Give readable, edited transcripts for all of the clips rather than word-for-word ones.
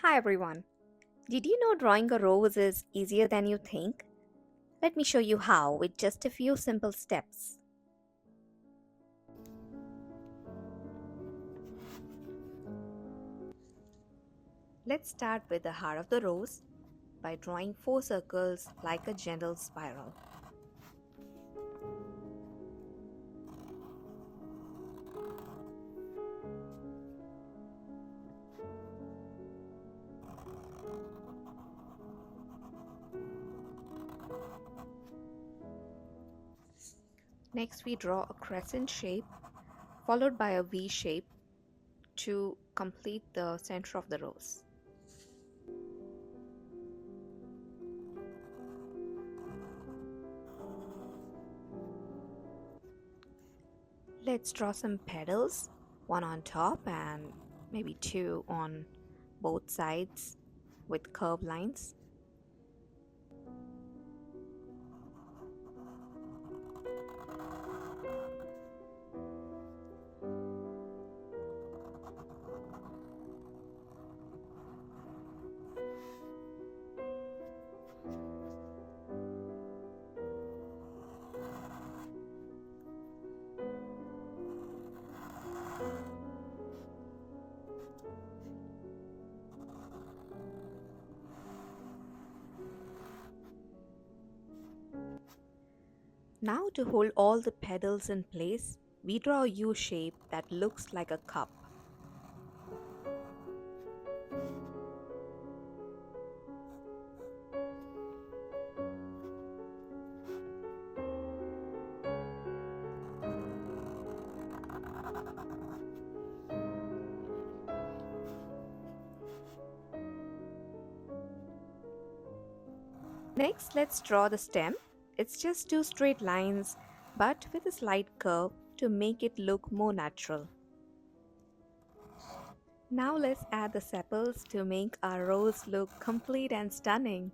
Hi everyone. Did you know drawing a rose is easier than you think? Let me show you how with just a few simple steps. Let's start with the heart of the rose by drawing four circles like a gentle spiral. Next, we draw a crescent shape followed by a V shape to complete the center of the rose. Let's draw some petals, one on top and maybe two on both sides with curved lines. Now to hold all the petals in place, we draw a U shape that looks like a cup. Next, let's draw the stem. It's just two straight lines but with a slight curve to make it look more natural. Now let's add the sepals to make our rose look complete and stunning.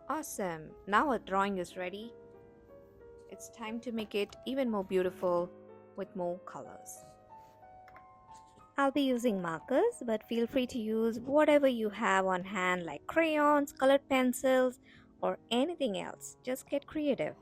Awesome! Now our drawing is ready. It's time to make it even more beautiful with more colors. I'll be using markers, but feel free to use whatever you have on hand like crayons, colored pencils, or anything else. Just get creative.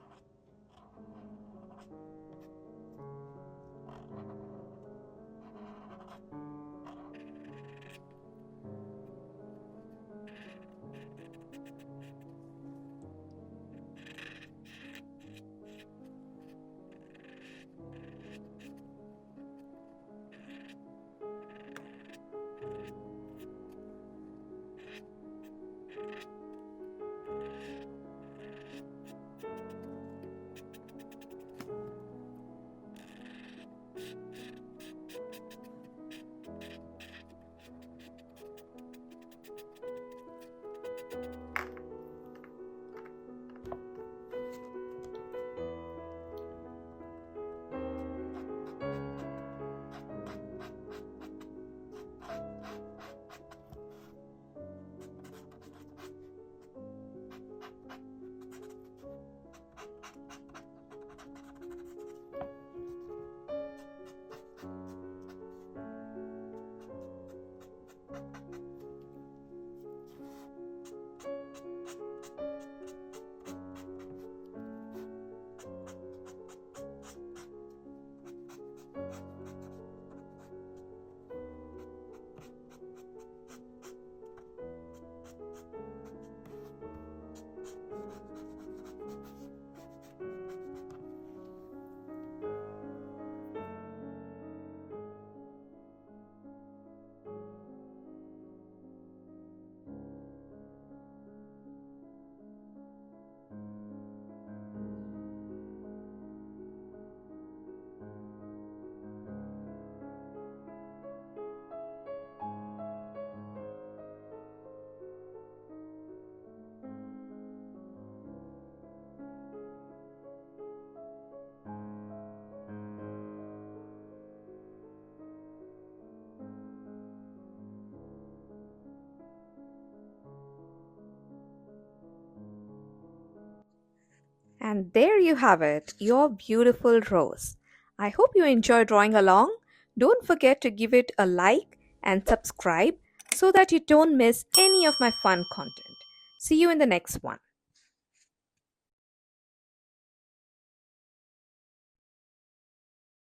And there you have it, your beautiful rose. I hope you enjoy drawing along. Don't forget to give it a like and subscribe so that you don't miss any of my fun content. See you in the next one.